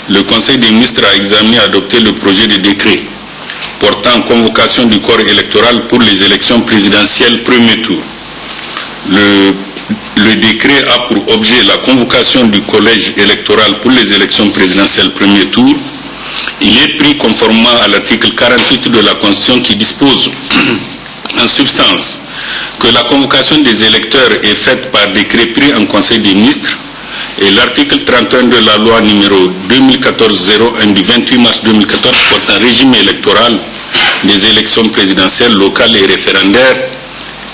le Conseil des ministres a examiné et adopté le projet de décret portant convocation du corps électoral pour les élections présidentielles premier tour. Le décret a pour objet la convocation du collège électoral pour les élections présidentielles premier tour. Il est pris conformément à l'article 48 de la Constitution qui dispose en substance que la convocation des électeurs est faite par décret pris en Conseil des ministres et l'article 31 de la loi numéro 2014-01 du 28 mars 2014 portant régime électoral des élections présidentielles locales et référendaires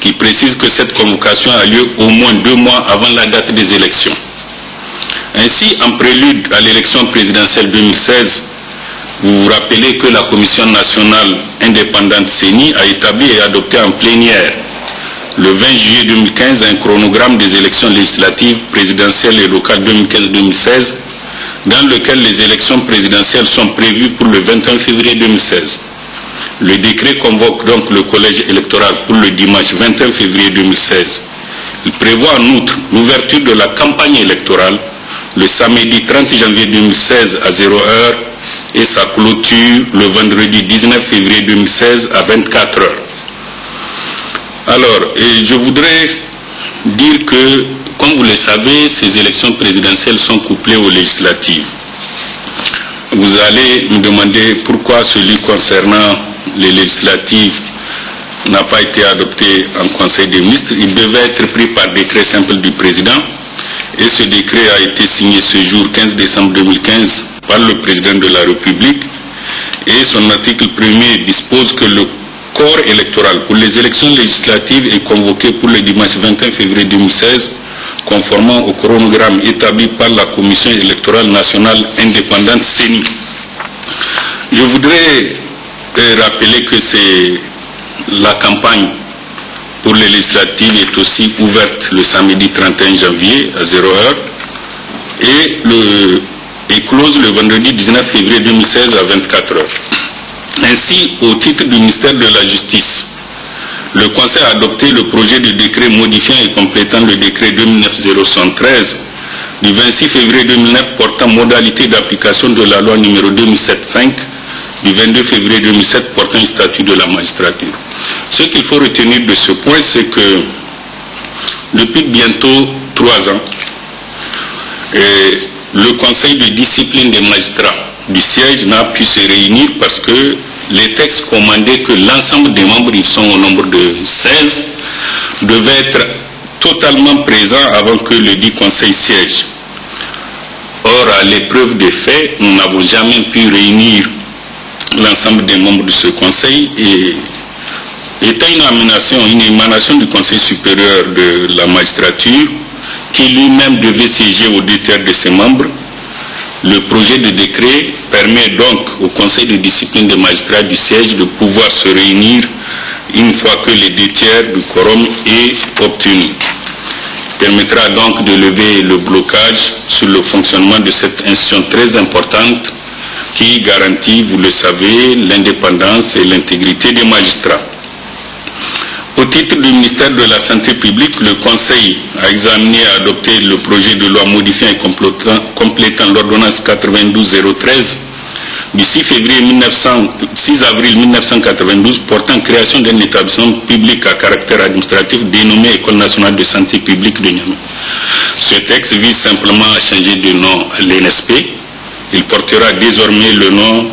qui précise que cette convocation a lieu au moins 2 mois avant la date des élections. Ainsi, en prélude à l'élection présidentielle 2016, vous vous rappelez que la Commission nationale indépendante CENI a établi et adopté en plénière le 20 juillet 2015 un chronogramme des élections législatives, présidentielles et locales 2015-2016, dans lequel les élections présidentielles sont prévues pour le 21 février 2016. Le décret convoque donc le collège électoral pour le dimanche 21 février 2016. Il prévoit en outre l'ouverture de la campagne électorale le samedi 30 janvier 2016 à 0h et sa clôture le vendredi 19 février 2016 à 24h. Alors, je voudrais dire que, comme vous le savez, ces élections présidentielles sont couplées aux législatives. Vous allez me demander pourquoi celui concernant les législatives n'a pas été adopté en Conseil des ministres. Il devait être pris par décret simple du président et ce décret a été signé ce jour 15 décembre 2015 par le président de la République et son article 1er dispose que le corps électoral pour les élections législatives est convoqué pour le dimanche 21 février 2016 conformément au chronogramme établi par la Commission électorale nationale indépendante CENI. Je voudrais rappeler que la campagne pour les législatives est aussi ouverte le samedi 31 janvier à 0h et close le vendredi 19 février 2016 à 24h. Ainsi, au titre du ministère de la Justice, le Conseil a adopté le projet de décret modifiant et complétant le décret 2009-073 du 26 février 2009 portant modalité d'application de la loi numéro 2007-5 du 22 février 2007 portant un statut de la magistrature. Ce qu'il faut retenir de ce point, c'est que depuis bientôt 3 ans, le Conseil de discipline des magistrats du siège n'a pu se réunir parce que les textes commandaient que l'ensemble des membres, ils sont au nombre de 16, devaient être totalement présents avant que le dit Conseil siège. Or, à l'épreuve des faits, nous n'avons jamais pu réunir l'ensemble des membres de ce Conseil et étant une émanation du Conseil supérieur de la magistrature qui lui-même devait siéger au 2 tiers de ses membres, le projet de décret permet donc au Conseil de discipline des magistrats du siège de pouvoir se réunir une fois que les 2 tiers du quorum est obtenu. Il permettra donc de lever le blocage sur le fonctionnement de cette institution très importante qui garantit, vous le savez, l'indépendance et l'intégrité des magistrats. Au titre du ministère de la Santé publique, le Conseil a examiné et adopté le projet de loi modifiant et complétant l'ordonnance 92-013 du 6 avril 1992 portant création d'un établissement public à caractère administratif dénommé École nationale de santé publique de Niamey. Ce texte vise simplement à changer de nom à l'ENSP. Il portera désormais le nom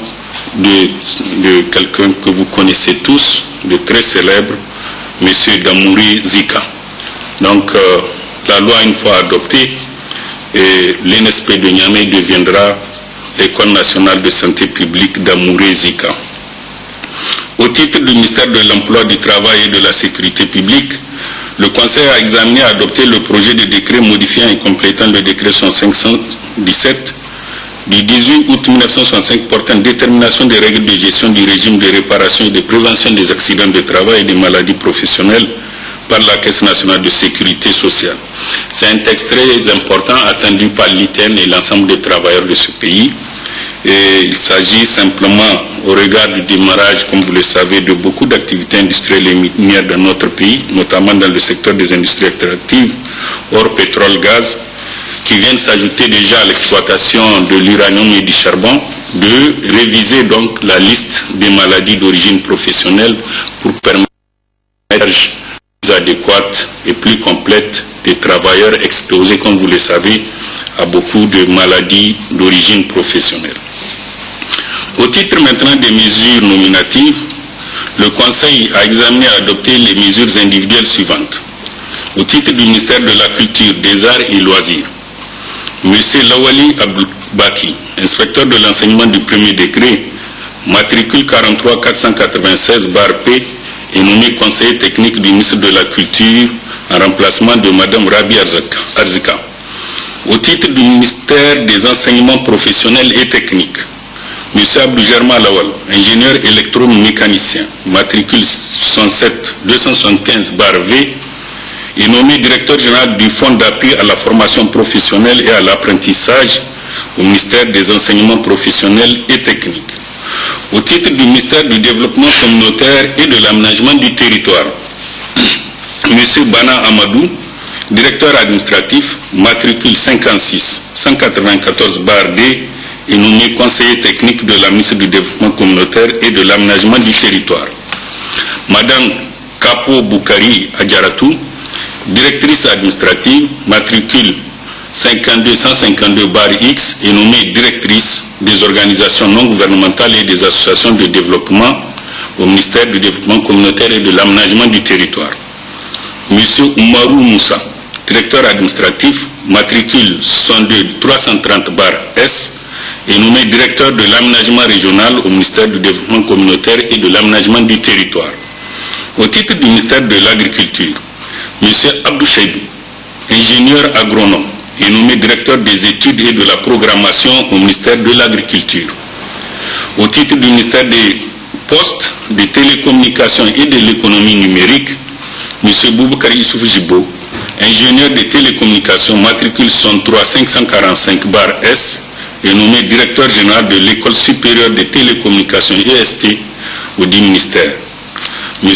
de quelqu'un que vous connaissez tous, de très célèbre, M. Damouri Zika. Donc, la loi, une fois adoptée, l'ENSP de Niamey deviendra l'École nationale de santé publique Damouri Zika. Au titre du ministère de l'Emploi, du Travail et de la Sécurité publique, le Conseil a examiné et adopté le projet de décret modifiant et complétant le décret 517 du 18 août 1965 portant détermination des règles de gestion du régime de réparation et de prévention des accidents de travail et des maladies professionnelles par la Caisse nationale de sécurité sociale. C'est un texte très important attendu par l'ITN et l'ensemble des travailleurs de ce pays. Et il s'agit simplement, au regard du démarrage, comme vous le savez, de beaucoup d'activités industrielles et minières dans notre pays, notamment dans le secteur des industries extractives, hors pétrole, gaz, qui viennent s'ajouter déjà à l'exploitation de l'uranium et du charbon, de réviser donc la liste des maladies d'origine professionnelle pour permettre plus adéquate et plus complète des travailleurs exposés, comme vous le savez, à beaucoup de maladies d'origine professionnelle. Au titre maintenant des mesures nominatives, le Conseil a examiné et adopté les mesures individuelles suivantes. Au titre du ministère de la Culture, des Arts et Loisirs, M. Lawali Abdoubaki, inspecteur de l'enseignement du premier degré, matricule 43 496-P, est nommé conseiller technique du ministre de la Culture en remplacement de Mme Rabi Arzika. Au titre du ministère des Enseignements professionnels et techniques, M. Abdou Germa Lawal, ingénieur électromécanicien, matricule 67-275-V, est nommé directeur général du Fonds d'appui à la formation professionnelle et à l'apprentissage au ministère des Enseignements professionnels et techniques. Au titre du ministère du Développement communautaire et de l'aménagement du territoire, M. Bana Amadou, directeur administratif, matricule 56-194-D, est nommé conseiller technique de la ministre du Développement communautaire et de l'aménagement du territoire. Madame Kapo Boukari Adjaratou, directrice administrative, matricule 52-152-X, est nommée directrice des organisations non gouvernementales et des associations de développement au ministère du Développement communautaire et de l'aménagement du territoire. Monsieur Oumarou Moussa, directeur administratif, matricule 62-330-S, est nommé directeur de l'aménagement régional au ministère du Développement communautaire et de l'aménagement du territoire. Au titre du ministère de l'Agriculture, M. Abdou Cheibou, ingénieur agronome, est nommé directeur des études et de la programmation au ministère de l'Agriculture. Au titre du ministère des Postes, des Télécommunications et de l'économie numérique, M. Boubacar Issouf Jibo, ingénieur des télécommunications, matricule 63-545-S, est nommé directeur général de l'École supérieure des télécommunications EST au dit ministère. M.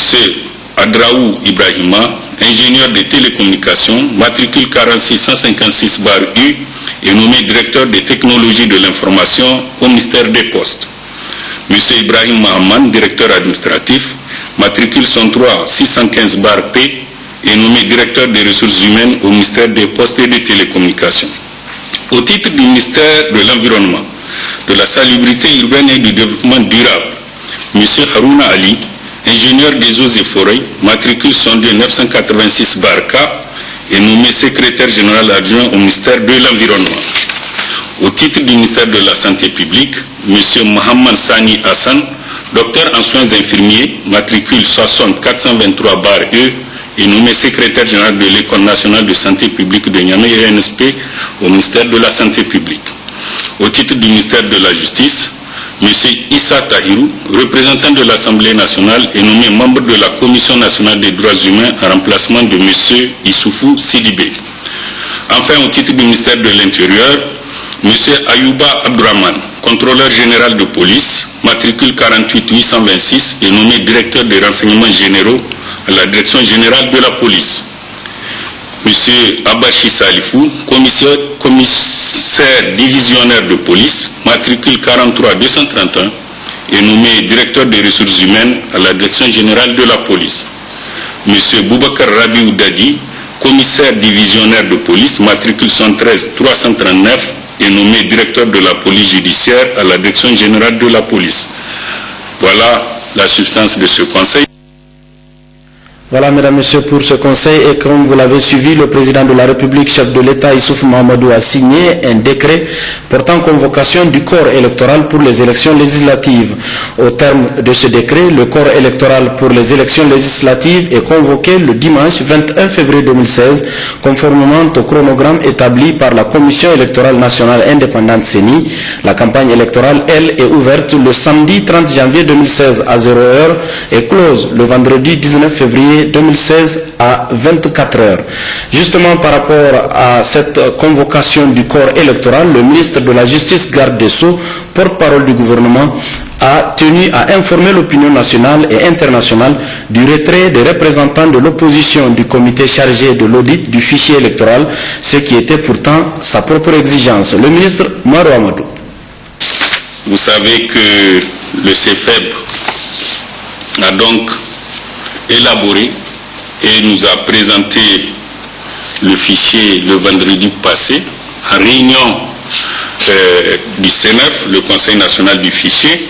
Adraou Ibrahima, ingénieur des télécommunications, matricule 46-156-U, est nommé directeur des technologies de l'information au ministère des Postes. M. Ibrahim Mahaman, directeur administratif, matricule 103-615-P, est nommé directeur des ressources humaines au ministère des Postes et des Télécommunications. Au titre du ministère de l'Environnement, de la Salubrité urbaine et du Développement durable, M. Harouna Ali, ingénieur des eaux et forêts, matricule 102-986-K, est nommé secrétaire général adjoint au ministère de l'Environnement. Au titre du ministère de la Santé publique, M. Mohamed Sani Hassan, docteur en soins infirmiers, matricule 60-423-E, est nommé secrétaire général de l'École nationale de santé publique de Niamey et NSP au ministère de la Santé publique. Au titre du ministère de la Justice, M. Issa Tahirou, représentant de l'Assemblée nationale, est nommé membre de la Commission nationale des droits humains en remplacement de M. Issoufou Sidibé. Enfin, au titre du ministère de l'Intérieur, M. Ayouba Abdourahman, contrôleur général de police, matricule 48-826, est nommé directeur des renseignements généraux à la direction générale de la police. M. Abachi Salifou, commissaire divisionnaire de police, matricule 43-231, est nommé directeur des ressources humaines à la direction générale de la police. M. Boubacar Rabi Oudadi, commissaire divisionnaire de police, matricule 113-339, est nommé directeur de la police judiciaire à la direction générale de la police. Voilà la substance de ce conseil. Voilà, mesdames, messieurs, pour ce conseil. Et comme vous l'avez suivi, le président de la République, chef de l'État, Issoufou Mahamadou, a signé un décret portant convocation du corps électoral pour les élections législatives. Au terme de ce décret, le corps électoral pour les élections législatives est convoqué le dimanche 21 février 2016, conformément au chronogramme établi par la Commission électorale nationale indépendante CENI. La campagne électorale, elle, est ouverte le samedi 30 janvier 2016 à 0h et close le vendredi 19 février 2016 à 24 heures. Justement, par rapport à cette convocation du corps électoral, le ministre de la Justice, garde des Sceaux, porte-parole du gouvernement, a tenu à informer l'opinion nationale et internationale du retrait des représentants de l'opposition du comité chargé de l'audit du fichier électoral, ce qui était pourtant sa propre exigence. Le ministre Maro Amadou. Vous savez que le CFEB a donc élaboré et nous a présenté le fichier le vendredi passé en réunion du CNF, le Conseil national du fichier.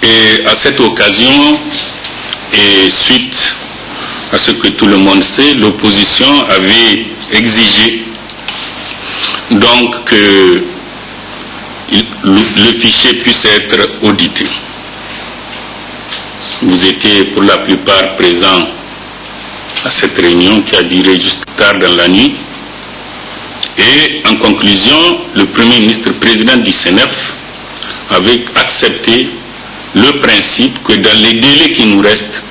Et à cette occasion, et suite à ce que tout le monde sait, l'opposition avait exigé donc que le fichier puisse être audité. Vous étiez pour la plupart présents à cette réunion qui a duré juste tard dans la nuit. Et en conclusion, le Premier ministre président du CNF avait accepté le principe que dans les délais qui nous restent,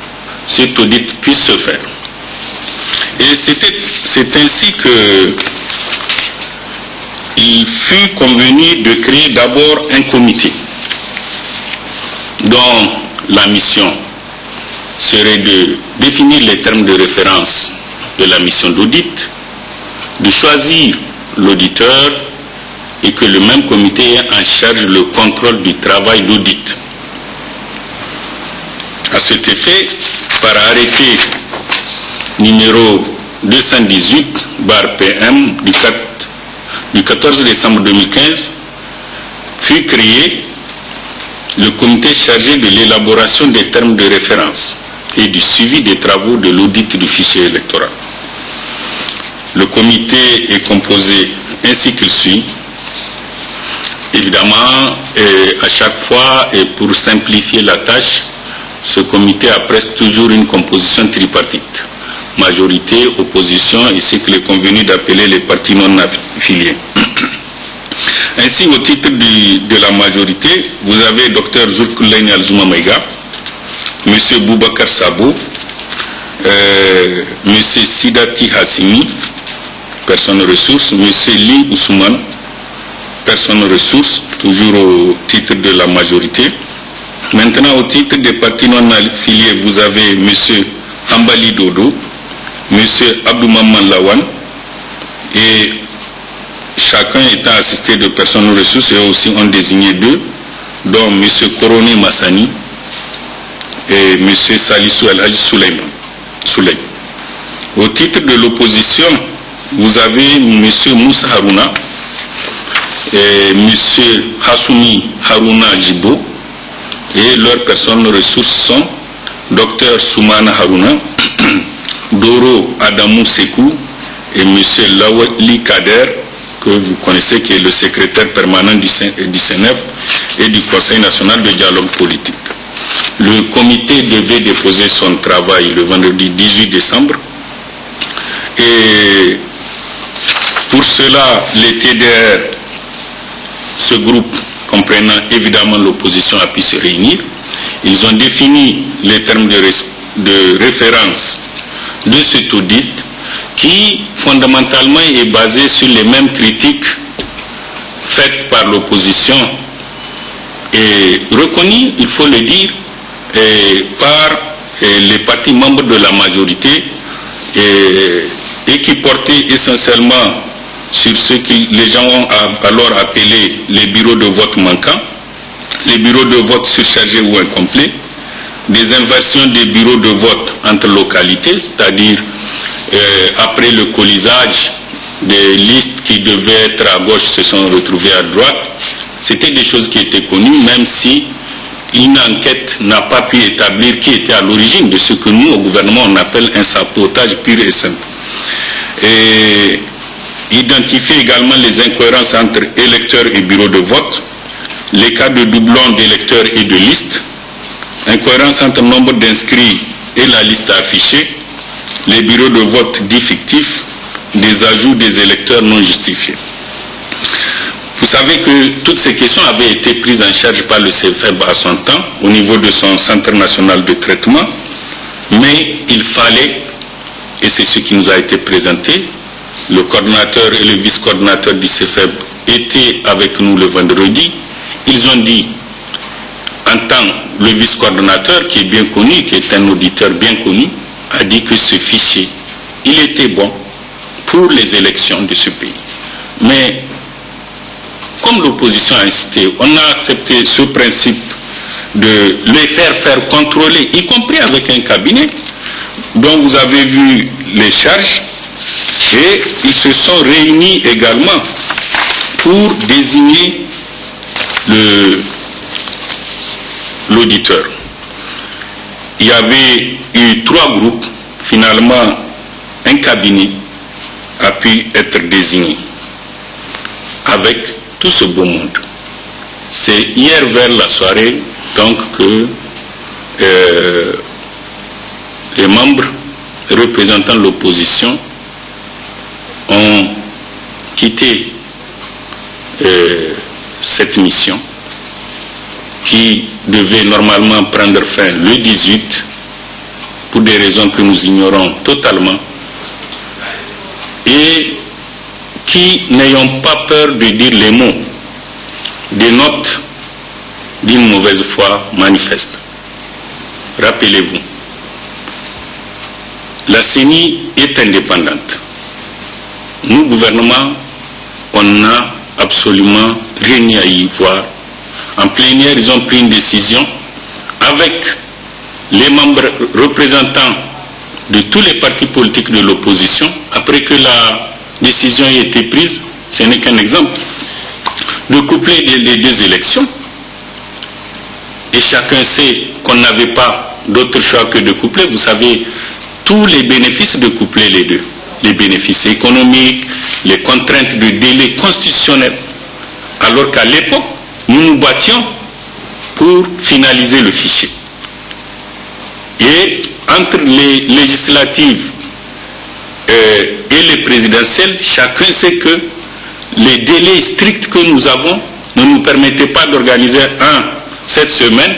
cet audit puisse se faire. Et c'est ainsi que il fut convenu de créer d'abord un comité dont la mission serait de définir les termes de référence de la mission d'audit, de choisir l'auditeur et que le même comité ait en charge le contrôle du travail d'audit. À cet effet, par arrêté numéro 218/PM du 14 décembre 2015, fut créé le comité chargé de l'élaboration des termes de référence et du suivi des travaux de l'audit du fichier électoral. Le comité est composé ainsi qu'il suit. Évidemment, à chaque fois, et pour simplifier la tâche, ce comité a presque toujours une composition tripartite. Majorité, opposition et ce qu'il est convenu d'appeler les partis non affiliés. Ainsi, au titre de la majorité, vous avez Dr Zulkarnain Alzuma Maïga, M. Boubacar Sabo, M. Sidati Hassimi, personne ressource, M. Li Ousmane, personne ressource, toujours au titre de la majorité. Maintenant, au titre des partis non affiliés, vous avez M. Ambali Dodo, M. Abdoumaman Lawan, et chacun étant assisté de personnes ressources, et aussi ont désigné deux, dont M. Koroné Massani et M. Salissou El-Hadj Souley. Au titre de l'opposition, vous avez M. Moussa Harouna et M. Hassoumi Harouna Jibo, et leurs personnes ressources sont Dr Soumana Harouna, Doro Adamou Sekou et M. Lawali Kader, que vous connaissez, qui est le secrétaire permanent du CNF et du Conseil national de dialogue politique. Le comité devait déposer son travail le vendredi 18 décembre. Et pour cela, les TDR, ce groupe comprenant évidemment l'opposition, a pu se réunir. Ils ont défini les termes de référence de cet audit qui fondamentalement est basé sur les mêmes critiques faites par l'opposition et reconnues, il faut le dire, par les partis membres de la majorité et qui portaient essentiellement sur ce que les gens ont alors appelé les bureaux de vote manquants, les bureaux de vote surchargés ou incomplets, des inversions des bureaux de vote entre localités, c'est-à-dire après le colisage des listes qui devaient être à gauche se sont retrouvées à droite. C'était des choses qui étaient connues, même si une enquête n'a pas pu établir qui était à l'origine de ce que nous, au gouvernement, on appelle un sabotage pur et simple. Et identifier également les incohérences entre électeurs et bureaux de vote, les cas de doublons d'électeurs et de listes, incohérence entre le nombre d'inscrits et la liste affichée, les bureaux de vote dits fictifs, des ajouts des électeurs non justifiés. Vous savez que toutes ces questions avaient été prises en charge par le CFEB à son temps, au niveau de son centre national de traitement, mais il fallait, et c'est ce qui nous a été présenté, le coordinateur et le vice-coordinateur du CFEB étaient avec nous le vendredi. Ils ont dit entend le vice-coordonnateur, qui est bien connu, qui est un auditeur bien connu, a dit que ce fichier, il était bon pour les élections de ce pays. Mais, comme l'opposition a insisté, on a accepté ce principe de les faire contrôler, y compris avec un cabinet dont vous avez vu les charges, et ils se sont réunis également pour désigner l'auditeur. Il y avait eu 3 groupes, finalement un cabinet a pu être désigné avec tout ce beau monde. C'est hier vers la soirée donc que les membres représentant l'opposition ont quitté cette mission qui devait normalement prendre fin le 18 pour des raisons que nous ignorons totalement, et qui n'ayons pas peur de dire les mots, des notes d'une mauvaise foi manifeste. Rappelez-vous, la CENI est indépendante. Nous, gouvernement, on n'a absolument rien à y voir. En plénière, ils ont pris une décision avec les membres représentants de tous les partis politiques de l'opposition. Après que la décision ait été prise, ce n'est qu'un exemple, de coupler les 2 élections. Et chacun sait qu'on n'avait pas d'autre choix que de coupler. Vous savez, tous les bénéfices de coupler les 2. Les bénéfices économiques, les contraintes de délai constitutionnel. Alors qu'à l'époque, nous nous battions pour finaliser le fichier. Et entre les législatives et les présidentielles, chacun sait que les délais stricts que nous avons ne nous permettaient pas d'organiser cette semaine,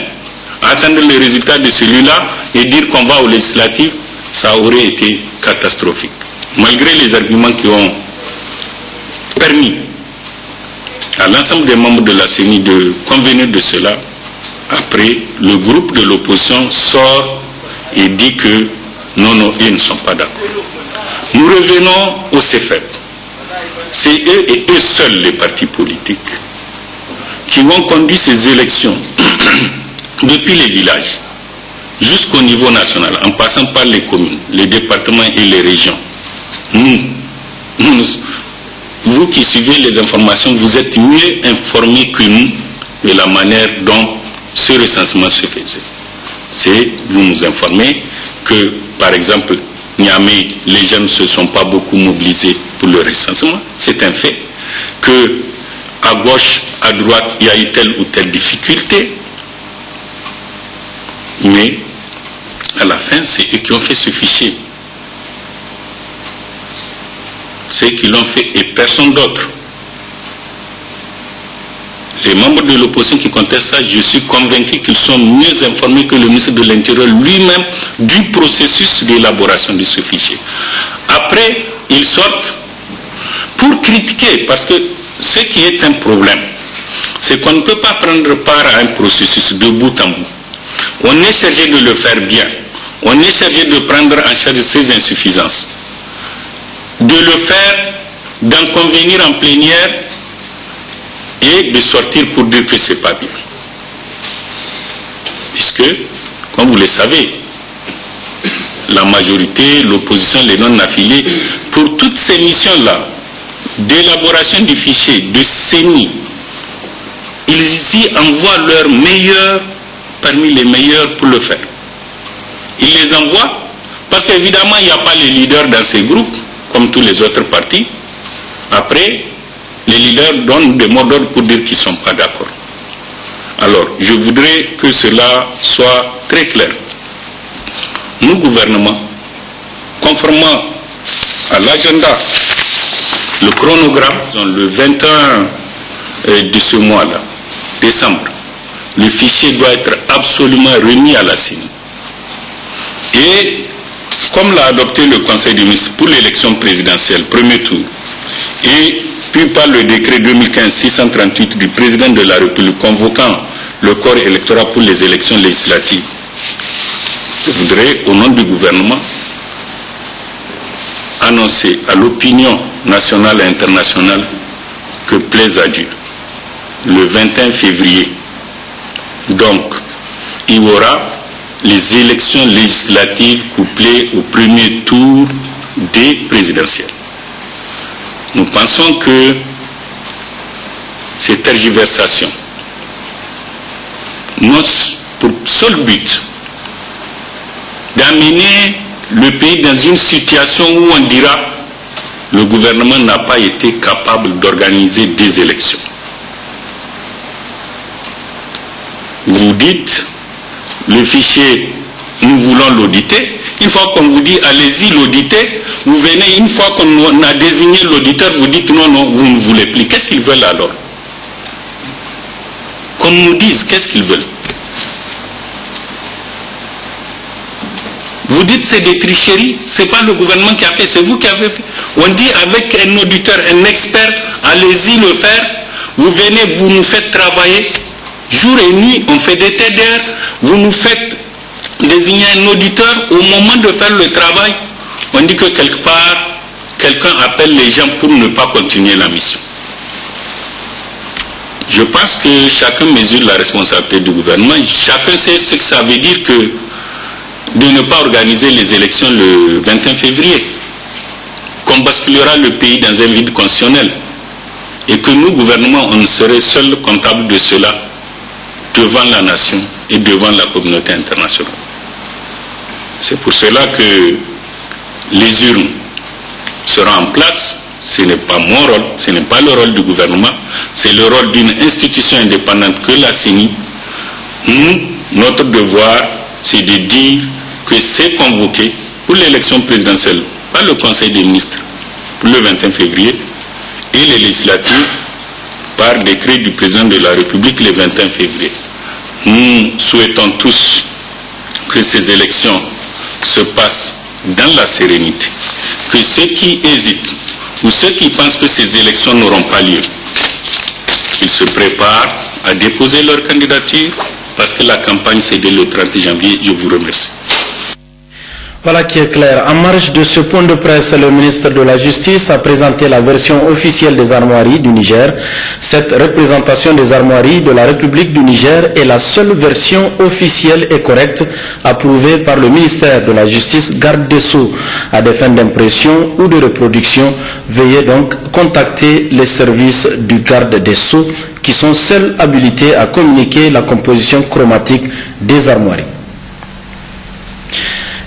attendre les résultats de celui-là et dire qu'on va aux législatives. Ça aurait été catastrophique. Malgré les arguments qui ont permis à l'ensemble des membres de la CENI de convenir de cela, après, le groupe de l'opposition sort et dit que non, ils ne sont pas d'accord. Nous revenons au CFEP. C'est eux et eux seuls, les partis politiques, qui ont conduit ces élections depuis les villages jusqu'au niveau national, en passant par les communes, les départements et les régions. Vous qui suivez les informations, vous êtes mieux informés que nous de la manière dont ce recensement se faisait. Vous nous informez que, par exemple, Niamey, les jeunes ne se sont pas beaucoup mobilisés pour le recensement. C'est un fait. Que à gauche, à droite, il y a eu telle ou telle difficulté. Mais à la fin, c'est eux qui ont fait ce fichier. C'est eux qui l'ont fait et personne d'autre. Les membres de l'opposition qui contestent ça, je suis convaincu qu'ils sont mieux informés que le ministre de l'Intérieur lui-même du processus d'élaboration de ce fichier. Après, ils sortent pour critiquer, parce que ce qui est un problème, c'est qu'on ne peut pas prendre part à un processus de bout en bout. On est chargé de le faire bien. On est chargé de prendre en charge ces insuffisances. De le faire, d'en convenir en plénière et de sortir pour dire que ce n'est pas bien. Puisque, comme vous le savez, la majorité, l'opposition, les non-affiliés, pour toutes ces missions-là, d'élaboration du fichier, de CENI, ils y envoient leurs meilleurs, parmi les meilleurs pour le faire. Ils les envoient parce qu'évidemment, il n'y a pas les leaders dans ces groupes, comme tous les autres partis. Après, les leaders donnent des mots d'ordre pour dire qu'ils ne sont pas d'accord. Alors, je voudrais que cela soit très clair. Nous, gouvernement, conformément à l'agenda, le chronogramme, le 21 de ce mois-là, décembre, le fichier doit être absolument remis à la CENI. Et comme l'a adopté le Conseil des ministres pour l'élection présidentielle, premier tour, et puis par le décret 2015-638 du président de la République convoquant le corps électoral pour les élections législatives. Je voudrais, au nom du gouvernement, annoncer à l'opinion nationale et internationale que plaise à Dieu, le 21 février, donc, il y aura les élections législatives couplées au premier tour des présidentielles. Nous pensons que ces tergiversations, notre seul but d'amener le pays dans une situation où on dira le gouvernement n'a pas été capable d'organiser des élections. Vous dites, le fichier, nous voulons l'auditer. Une fois qu'on vous dit, allez-y, l'auditer, vous venez, une fois qu'on a désigné l'auditeur, vous dites, non, non, vous ne voulez plus. Qu'est-ce qu'ils veulent alors? Qu'on nous dise, qu'est-ce qu'ils veulent? Vous dites, c'est des tricheries, ce n'est pas le gouvernement qui a fait, c'est vous qui avez fait. On dit, avec un auditeur, un expert, allez-y le faire, vous venez, vous nous faites travailler. Jour et nuit, on fait des TDR, vous nous faites désigner un auditeur au moment de faire le travail. On dit que quelque part, quelqu'un appelle les gens pour ne pas continuer la mission. Je pense que chacun mesure la responsabilité du gouvernement. Chacun sait ce que ça veut dire que de ne pas organiser les élections le 21 février. Qu'on basculera le pays dans un vide constitutionnel. Et que nous, gouvernement, on serait seuls comptables de cela devant la nation et devant la communauté internationale. C'est pour cela que les urnes seront en place. Ce n'est pas mon rôle, ce n'est pas le rôle du gouvernement, c'est le rôle d'une institution indépendante que la CENI. Nous, notre devoir, c'est de dire que c'est convoqué pour l'élection présidentielle par le Conseil des ministres pour le 21 février et les législatives par décret du président de la République le 21 février. Nous souhaitons tous que ces élections se passent dans la sérénité, que ceux qui hésitent ou ceux qui pensent que ces élections n'auront pas lieu, qu'ils se préparent à déposer leur candidature parce que la campagne c'est dès le 30 janvier. Je vous remercie. Voilà qui est clair. En marge de ce point de presse, le ministre de la Justice a présenté la version officielle des armoiries du Niger. Cette représentation des armoiries de la République du Niger est la seule version officielle et correcte approuvée par le ministère de la Justice, garde des Sceaux. À des fins d'impression ou de reproduction, veuillez donc contacter les services du garde des Sceaux qui sont seuls habilités à communiquer la composition chromatique des armoiries.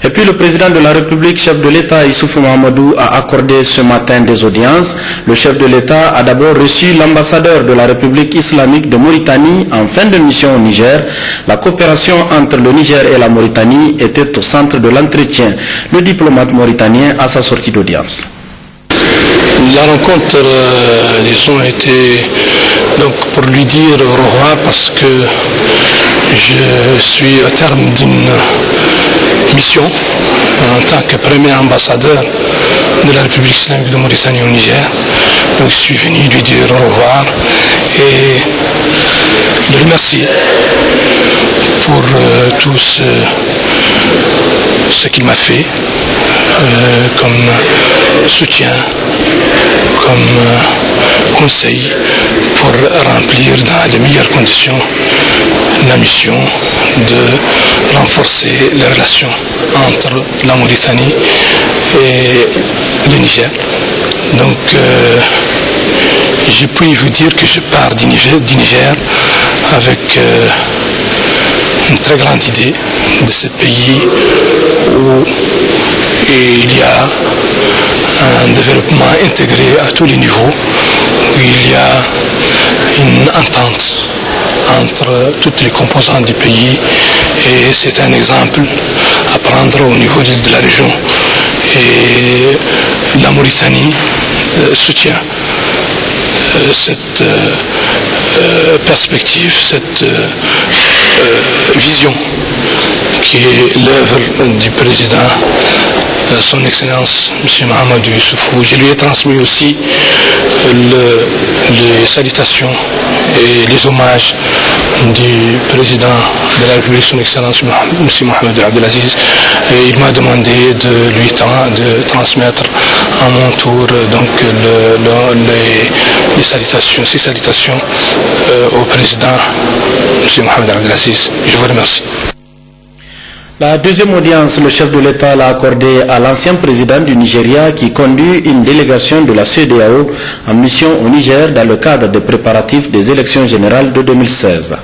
Et puis le président de la République, chef de l'État, Issoufou Mahamadou, a accordé ce matin des audiences. Le chef de l'État a d'abord reçu l'ambassadeur de la République islamique de Mauritanie en fin de mission au Niger. La coopération entre le Niger et la Mauritanie était au centre de l'entretien. Le diplomate mauritanien à sa sortie d'audience. La rencontre, disons, était donc pour lui dire au revoir parce que je suis au terme d'une mission en tant que premier ambassadeur de la République islamique de Mauritanie au Niger. Donc je suis venu lui dire au revoir et le remercier pour tout ce qu'il m'a fait comme soutien, comme conseil pour remplir dans les meilleures conditions la mission de renforcer les relations entre la Mauritanie et le Niger. Donc je puis vous dire que je pars du Niger avec une très grande idée de ce pays où il y a un développement intégré à tous les niveaux, où il y a une entente entre toutes les composantes du pays et c'est un exemple à prendre au niveau de la région. Et la Mauritanie soutient cette perspective, cette vision qui est l'œuvre du président, son Excellence M. Mahamadou Issoufou. Je lui ai transmis aussi les salutations et les hommages du président de la République, son Excellence M. Mohamed Abdelaziz, et il m'a demandé de transmettre à mon tour donc ces salutations au président M. Mohamed Abdelaziz. Je vous remercie. La deuxième audience, le chef de l'État l'a accordée à l'ancien président du Nigeria qui conduit une délégation de la CEDEAO en mission au Niger dans le cadre des préparatifs des élections générales de 2016.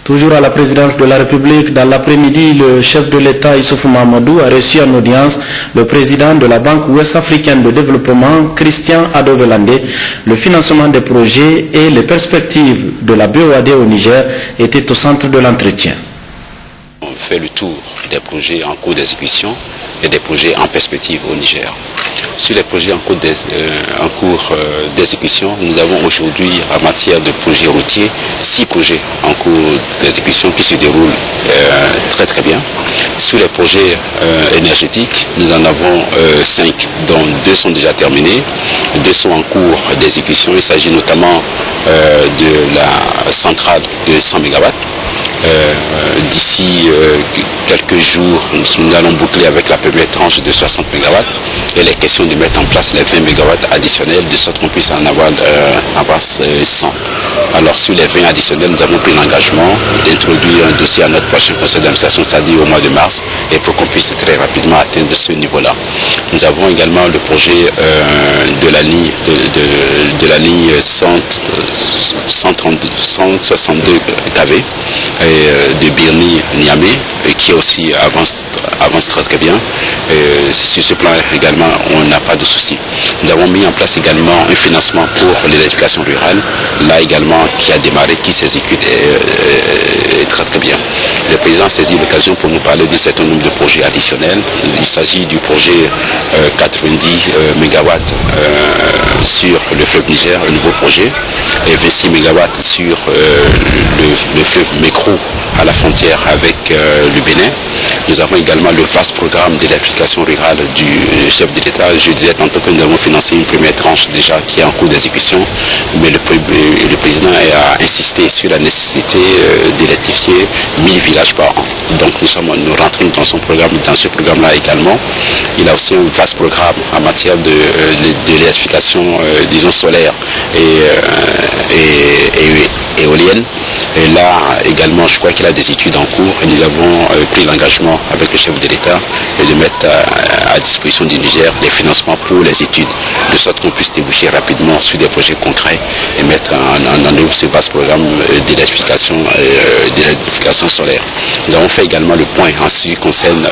Toujours à la présidence de la République, dans l'après-midi, le chef de l'État Issoufou Mahamadou a reçu en audience le président de la Banque ouest-africaine de développement, Christian Adovelande. Le financement des projets et les perspectives de la BOAD au Niger étaient au centre de l'entretien. On fait le tour des projets en cours d'exécution et des projets en perspective au Niger. Sur les projets en cours d'exécution, nous avons aujourd'hui, en matière de projets routiers, 6 projets en cours d'exécution qui se déroulent très très bien. Sur les projets énergétiques, nous en avons 5, dont 2 sont déjà terminés, 2 sont en cours d'exécution. Il s'agit notamment de la centrale de 100 MW. D'ici quelques jours, nous allons boucler avec la première tranche de 60 MW et les questions de mettre en place les 20 MW additionnels de sorte qu'on puisse en avoir 100. Alors sur les 20 additionnels, nous avons pris l'engagement d'introduire un dossier à notre prochain conseil d'administration, c'est-à-dire au mois de mars, et pour qu'on puisse très rapidement atteindre ce niveau-là. Nous avons également le projet de la ligne 162 kV de Birni-Niamey, qui aussi avance très très bien. Sur ce plan également, on n'a pas de souci. Nous avons mis en place également un financement pour l'éducation rurale, là également qui a démarré, qui s'exécute très très bien. Le président a saisi l'occasion pour nous parler d'un certain nombre de projets additionnels. Il s'agit du projet 90 MW sur le fleuve Niger, un nouveau projet, et 26 MW sur le fleuve Mécro à la frontière avec le Bénin. Nous avons également le vaste programme d'électrification rurale du chef de l'État. Je disais tantôt que nous avons financé une première tranche déjà qui est en cours d'exécution, mais le président a insisté sur la nécessité d'électrifier 1000 villages par an. Donc nous rentrons dans ce programme-là également. Il a aussi un vaste programme en matière de l'électrification, disons, solaire et éolienne. Et là également, je crois qu'il a des études en cours et nous avons pris l'engagement avec le chef de l'État de mettre à disposition du Niger les financements pour les études, de sorte qu'on puisse déboucher rapidement sur des projets concrets et mettre en œuvre ce vaste programme d'électrification solaire. Nous avons fait également le point en ce qui concerne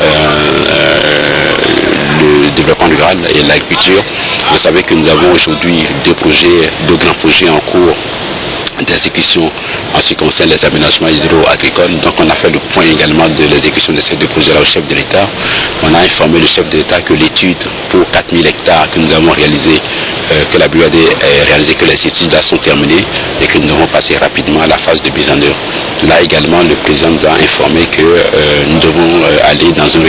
le développement rural et l'agriculture. Vous savez que nous avons aujourd'hui deux grands projets en cours d'exécution en ce qui concerne les aménagements hydro-agricoles. Donc on a fait le point également de l'exécution de ces 2 projets-là au chef de l'État. On a informé le chef de l'État que l'étude pour 4000 hectares que nous avons réalisé, que la BOAD a réalisé, que les études là sont terminées et que nous devons passer rapidement à la phase de mise en œuvre. Là également, le président nous a informé que nous devons aller dans un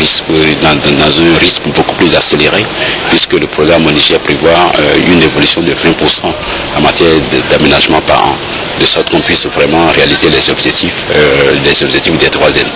rythme beaucoup plus accéléré, puisque le programme au Niger prévoit une évolution de 20% en matière d'aménagement par an, de sorte qu'on puisse vraiment réaliser les objectifs des 3 N.